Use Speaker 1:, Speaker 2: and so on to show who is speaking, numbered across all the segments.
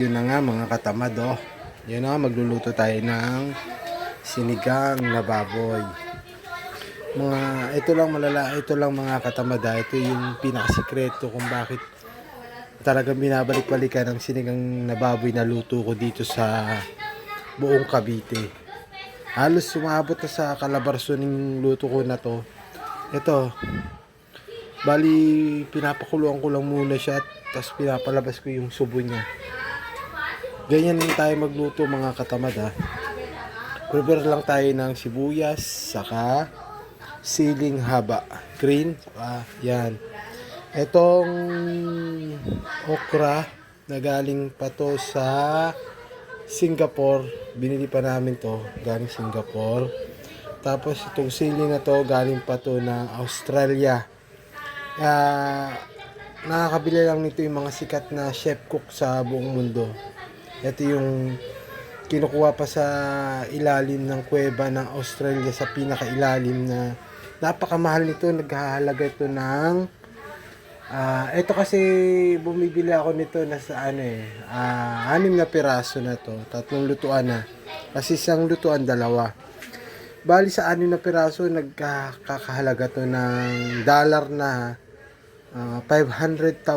Speaker 1: Yun na nga mga katamad, oh. Yun na, magluluto tayo ng sinigang na baboy. Ito lang mga katamad, ah. Ito yung pinakasikreto kung bakit talagang binabalik-balikan ng sinigang na baboy na luto ko dito sa buong Cavite. Halos sumabot na sa Calabarzon yung luto ko na to. Ito, bali pinapakuluan ko lang muna siya, tapos pinapalabas ko yung subo niya. Ganyan lang tayo magluto mga katamad, ha. Prepare lang tayo ng sibuyas, saka siling haba, green, yan. Itong okra na galing pa to sa Singapore, binili pa namin to galing Singapore. Tapos itong sili na to galing pa to ng Australia. Nakakabili lang nito yung mga sikat na chef cook sa buong mundo. Ito yung kinukuha pa sa ilalim ng kuweba ng Australia, sa pinakailalim, na napakamahal nito. Naghahalaga ito ng ito kasi bumibili ako nito na sa 6 na piraso na to, 3 lutuan na. Kasi isang lutuan 2. Bali sa 6 na piraso nagkakahalaga to ng dollar na $500,000.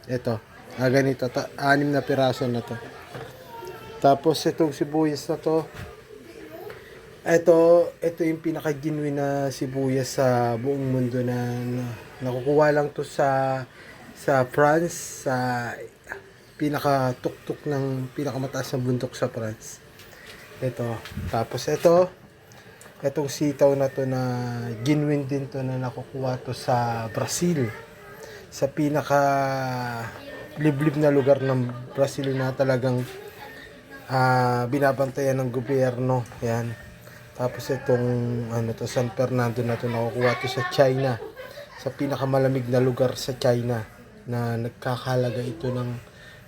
Speaker 1: Ito. Ganito, 6 na piraso na to. Tapos itong sibuyas na to, ito yung pinaka-genuine na sibuyas sa buong mundo na nakukuha lang to sa France, sa pinaka-tuktok ng pinakamataas na bundok sa France. Tapos itong sitaw na to na genuine din to, na nakukuha to sa Brazil, sa pinaka liblib na lugar ng Brazil na talagang binabantayan ng gobyerno. Yan. Tapos itong San Fernando na to, nakukuha to sa China, sa pinakamalamig na lugar sa China, na nagkakahalaga ito ng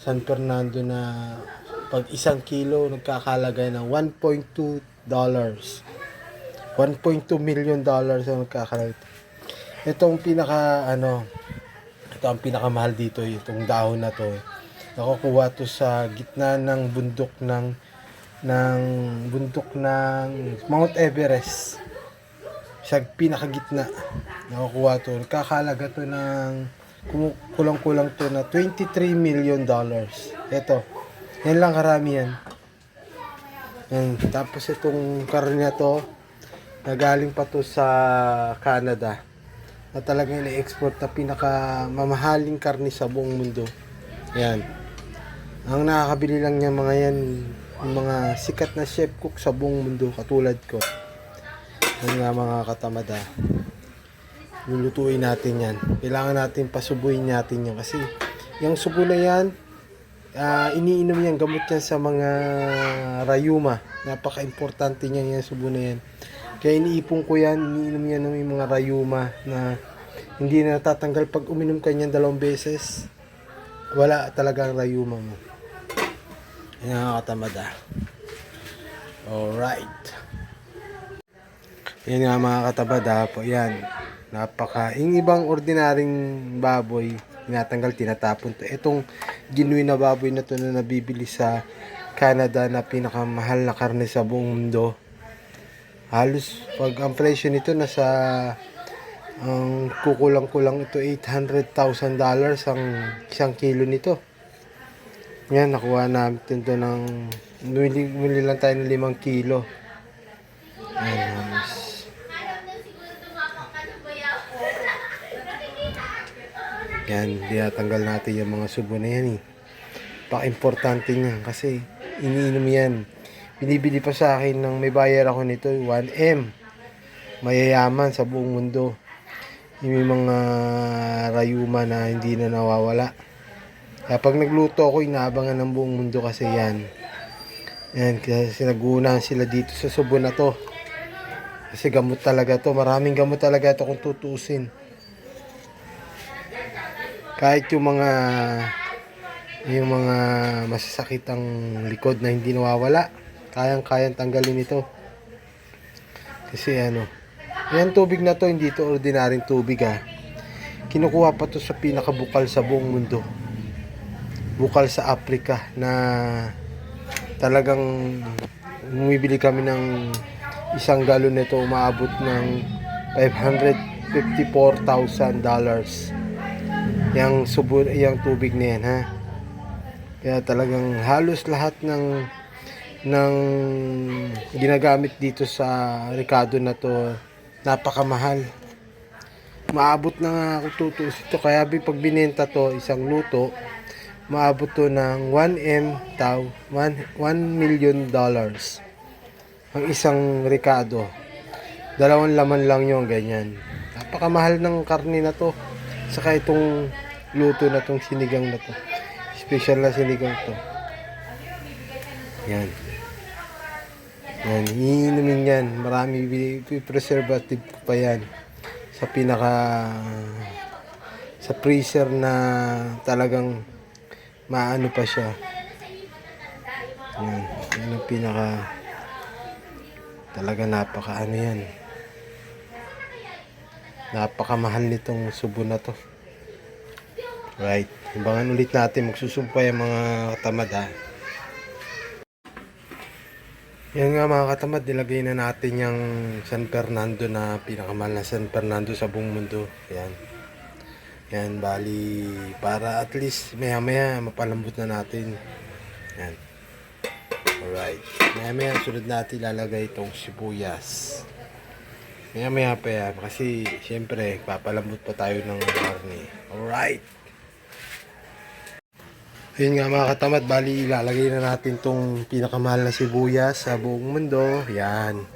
Speaker 1: San Fernando na pag 1 kilo nagkakahalaga ng $1.2 million ang nagkakahalaga. Itong ito ang pinakamahal dito, itong dahon na to. Nakukuha to sa gitna ng bundok ng Mount Everest. Sa pinakagitna nakukuha to. Nagkakahalaga to ng kulang-kulang to na $23 million. Ito. Yan lang karami yan. Yan. Tapos itong karne na to, nagaling pa to sa Canada, na talagang ina-export na pinakamamahaling karne sa buong mundo. Yan. Ang nakakabili lang niya mga yan, yung mga sikat na chef cook sa buong mundo katulad ko. Yan nga mga katamad, ha. Lulutuin natin yan. Kailangan natin pasubuin natin yan, kasi yung subo na yan, iniinom yan, gamot yan sa mga rayuma. Napaka-importante niya yung subo na yan. Kaya iniipon ko yan, iniinom yan ng mga rayuma na hindi na natatanggal. Pag uminom ka niyan 2 beses, wala talagang rayuma mo. Yan ang katamad, ha. Alright. Yan nga mga katamad, ha. Yan. Yung ibang ordinaryong baboy, tinatanggal, tinatapon to. Itong genuine na baboy na to na nabibili sa Canada, na pinakamahal na karne sa buong mundo. Halos pag ang presyo nito nasa kukulang-kulang ito $800,000 ang 1 kilo nito. Yan, nakuha natin ito ng muli lang tayo ng 5 kilo. Yan, tinatanggal natin yung mga subo na yan, eh. Paka-importante niyan kasi iniinom yan. Binibili pa sa akin ng may bayar ako nito, 1M. Mayayaman sa buong mundo. Yung mga rayuma na hindi na nawawala. Kaya pag nagluto ako, inaabangan ng buong mundo kasi yan. Yan, kasi nagunahan sila dito sa subo na to. Kasi gamot talaga to. Maraming gamot talaga to kung tutusin. Kahit yung mga masasakit ang likod na hindi nawawala, kayang tanggalin ito. Kasi yan tubig na to, hindi to ordinaryong tubig, ha. Kinukuha pa to sa pinakabukal sa buong mundo. bukal sa Africa na talagang bumibili kami ng isang galon nito, umaabot ng $554,000 yung tubig na yan, ha. Kaya talagang halos lahat ng ginagamit dito sa Ricardo na to napakamahal. Maabot na nga ako tutusin to, kaya pag binenta to isang luto, maabot to ng 1 million dollars ang isang Ricardo. Dalawang laman lang yung ganyan. Napakamahal ng karne na to, saka itong luto na tong sinigang na to, special na sinigang to. Yan, iinumin yan. Marami preservative pa yan sa sa freezer na talagang maano pa siya. Yan ang talaga napaka yan, napakamahal nitong subo na to. Right, imbangan ulit natin, magsusumpay ang mga katamad, ha. Yan nga mga katamad, nilagay na natin yung San Fernando na pinakamahal na San Fernando sa buong mundo. Yan, bali para at least maya maya mapalambot na natin. Yan. Alright, maya maya sunod natin lalagay itong sibuyas. Maya maya pa yan, kasi syempre papalambot pa tayo ng karne. Alright, ayun nga mga katamad, bali ilalagay na natin tong pinakamahal na sibuyas sa buong mundo. Yan,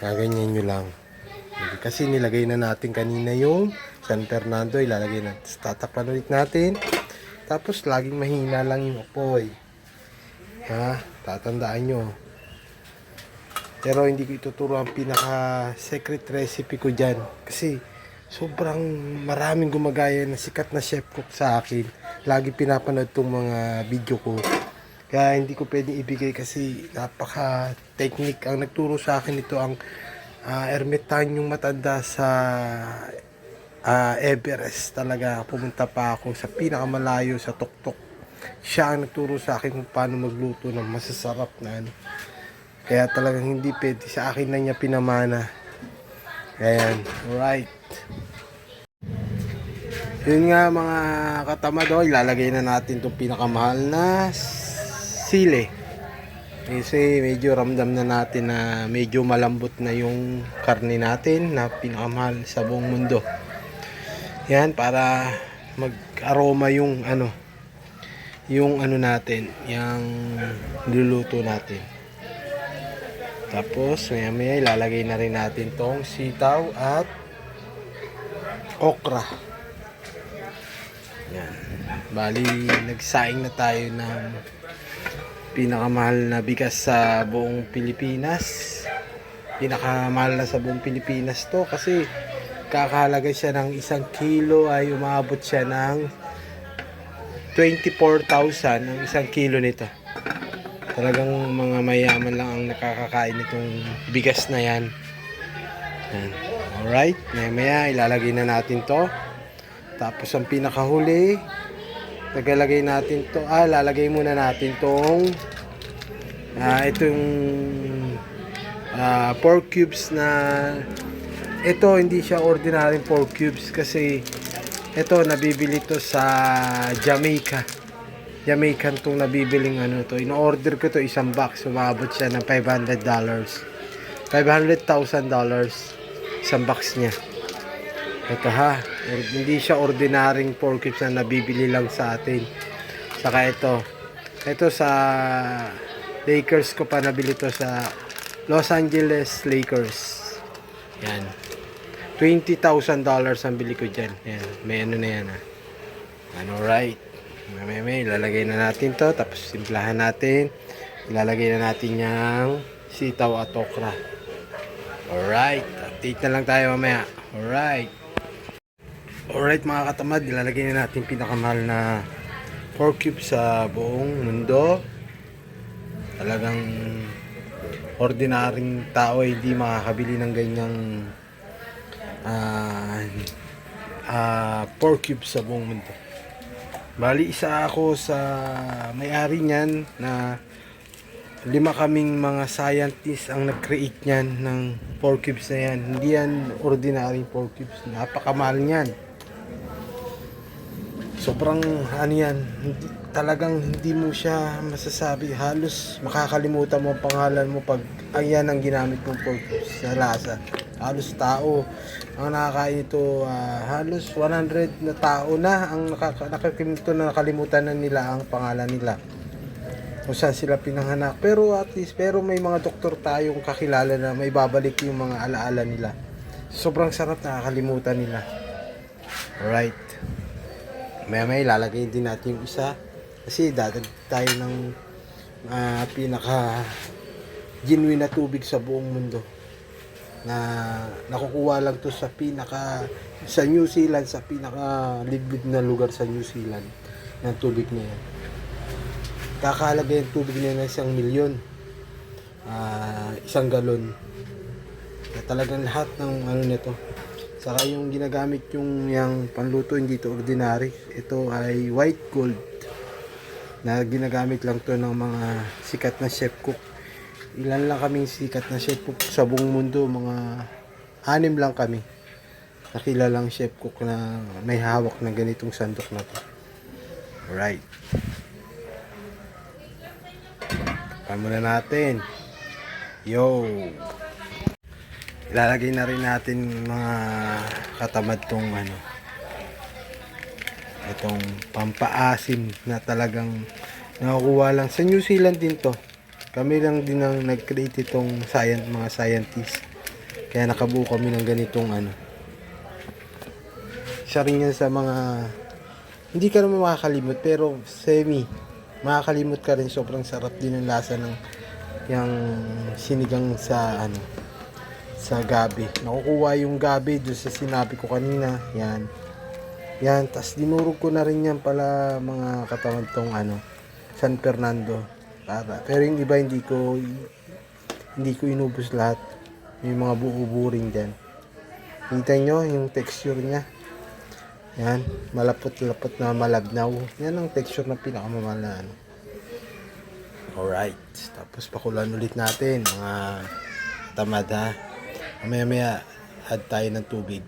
Speaker 1: gaganyan nyo lang. Kasi nilagay na natin kanina yung San Fernando, ilalagay na, tatakpan ulit natin. Tapos laging mahina lang yung apoy, ha, tatandaan nyo. Pero hindi ko ituturo ang pinaka secret recipe ko dyan, kasi sobrang maraming gumagaya na sikat na chef cook sa akin. Lagi pinapanood tong mga video ko, kaya hindi ko pwedeng ibigay kasi napaka technique. Ang nagturo sa akin ito ang ermitan, yung matanda sa Everest. Talaga pumunta pa ako sa pinakamalayo sa tuktok. Siya ang nagturo sa akin kung paano magluto ng masasarap na ano. Kaya talagang hindi pwede, sa akin na niya pinamana. Ayan, alright. Yun nga mga katamad, ilalagay na natin itong pinakamahal na sili. Kasi medyo ramdam na natin na medyo malambot na yung karne natin na pinakamahal sa buong mundo. Yan, para mag-aroma yung ano natin, yung niluluto natin. Tapos maya maya ilalagay na rin natin tong sitaw at okra. Yan, bali nagsaing na tayo ng pinakamahal na bigas sa buong Pilipinas. Pinakamahal na sa buong Pilipinas to, kasi kakahalaga siya ng 1 kilo ay umabot siya ng 24,000 ang 1 kilo nito. Talagang mga mayaman lang ang nakakakain nitong bigas na yan. Yan. Alright, maya ilalagay na natin to. Tapos ang pinakahuli, lalagay muna natin tong itong pork cubes na ito. Hindi siya ordinary pork cubes, kasi ito nabibili to sa Jamaican tong nabibiling ano to. In-order ko to, isang box, umabot siya ng $500. $500,000 isang box niya. Ito ha, hindi siya ordinaryong pork cubes na nabibili lang sa atin. Saka ito sa Lakers ko pa nabili to, sa Los Angeles Lakers. Yan, $20,000 ang bili ko dyan. Yan, may ano na yan, ha. Alright, may ilalagay na natin to. Tapos simplahan natin, ilalagay na natin yung sitaw at okra. Alright, update na lang tayo mamaya. Alright mga katamad, ilalagay na natin pinakamahal na pork cube sa buong mundo. Talagang ordinaryong tao ay hindi makakabili ng ganyang pork cube sa buong mundo. Bali, isa ako sa may-ari niyan na 5 kaming mga scientists ang nag-create niyan ng 4 cubes na yan. Hindi yan ordinary 4 cubes. Napakamahal niyan. Sobrang ano yan, talagang hindi mo siya masasabi. Halos makakalimutan mo ang pangalan mo pag ayan ang ginamit mong 4 cubes sa lasa. Halos tao ang nakakain ito, halos 100 na tao na ang nakalimutan na nila ang pangalan nila kung saan sila pinanganak. Pero at least, pero may mga doktor tayong kakilala na may babalik yung mga alaala nila. Sobrang sarap, nakakalimutan nila. Alright. May ilalagay din natin yung isa. Kasi dadag tayo ng pinaka genuine na tubig sa buong mundo. Na nakukuha lang to sa New Zealand, sa pinaka liquid na lugar sa New Zealand ng tubig na yan. Kakahalaga yung tubig na yan ng 1 milyon, 1 galon. Talagang lahat ng ano nito. Saka yung ginagamit yung panluto, hindi to ordinary. Ito ay white gold na ginagamit lang to ng mga sikat na chef cook. Ilan lang kaming sikat na chef cook sa buong mundo, mga 6 lang kami nakilalang chef cook na may hawak na ganitong sandok na to. Alright, takpan muna natin. Yo, ilalagay na rin natin mga katamad tong itong pampaasim na talagang nakukuha lang sa New Zealand din to. Kami lang din ang nag-create itong mga scientists. Kaya nakabuo kami ng ganitong Isa rin yan sa mga hindi ka naman makakalimot, pero makakalimot ka rin. Sobrang sarap din ang lasa ng yung sinigang sa gabi. Nakukuha yung gabi doon sa sinabi ko kanina. Yan, tas dinurog ko na rin yan pala mga katawan tong San Fernando. Pero yung iba hindi ko inubos lahat. May mga buo-buo rin dyan. Kita nyo yung texture nya. Yan, malapot-lapot na malabnaw. Yan ang texture na pinakamamahal na Alright, tapos pakulan ulit natin mga tamad ha. Maya add tayo ng tubig.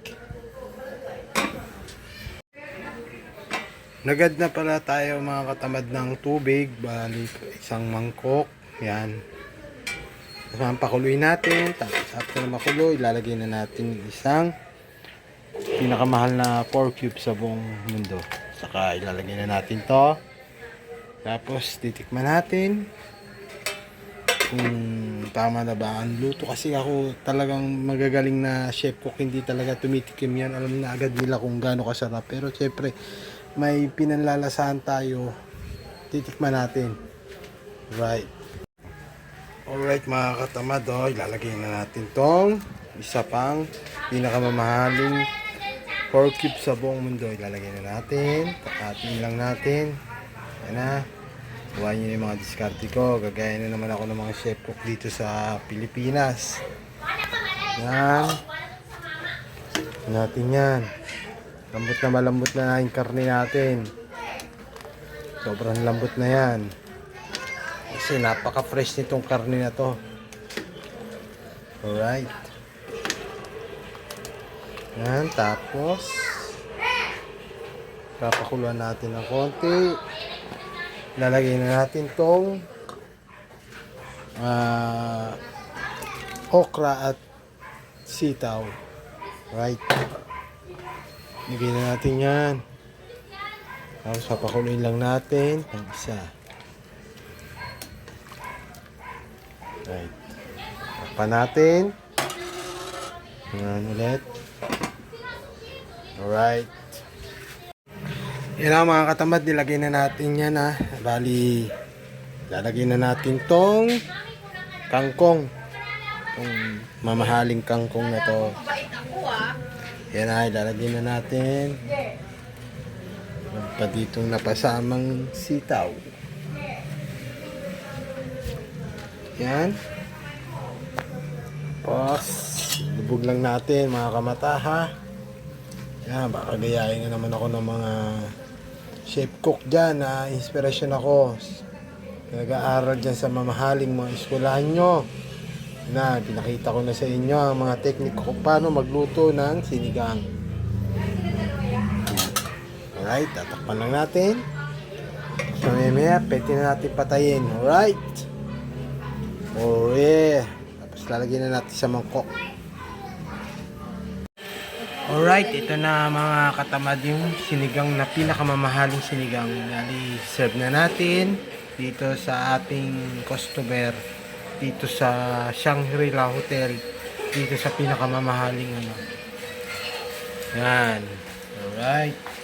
Speaker 1: Nagad na pala tayo mga katamad ng tubig. Bali, 1 mangkok. Yan. Pakuluin natin. Tapos after na makulo, ilalagay na natin isang pinakamahal na 4 cubes sa buong mundo. Saka ilalagay na natin to. Tapos titikman natin kung tama na ba ang luto. Kasi ako talagang magagaling na chef cook. Hindi talaga tumitikim yan. Alam na agad nila kung gaano kasarap. Pero syempre, may pinanlalasahan tayo, titikman natin. Right. Alright mga katamad, ilalagay na natin tong isa pang pinakamamahaling 4 cubes sa buong mundo. Ilalagay na natin, kakatin lang natin. Yan na. Buhayin nyo yung mga diskarte ko. Gagaya na naman ako ng mga chef cook dito sa Pilipinas. Yan. Natin yan. Lambot na malambot na yung karne natin. Sobrang lambot na yan. Kasi napaka-fresh nitong karne na to. Alright. Yan, tapos papakuluan natin ng konti. Lalagay na natin tong okra at sitaw. Right. Lagay na natin yan. Tapos papakuluin lang natin ang isa. Right. Takpan natin. Yan ulit. Alright. Yan ang mga katamad. Nilagay na natin yan ha. Bali, lalagay na natin tong kangkong. Itong mamahaling kangkong na to. Yan ay, lalagay na natin. Pa ditong napasamang sitaw. Yan. Tapos, lubog lang natin mga kamata ha. Yan, baka gayahin na naman ako ng mga chef cook dyan na inspirasyon ako. Nag-aaral dyan sa mamahaling mga eskwelahan nyo. Na, pinakita ko na sa inyo ang mga teknik kung paano magluto ng sinigang. Alright, tatakpan lang natin. So, mamaya, pwede na natin patayin. Alright. Oh, yeah. Tapos lalagyan na natin sa mangkok. Alright, ito na mga katamad yung sinigang na pinakamamahaling sinigang. Dali, serve na natin dito sa ating customer. Dito sa Shangri-La Hotel. Dito sa pinakamamahaling ano. Yan. Alright.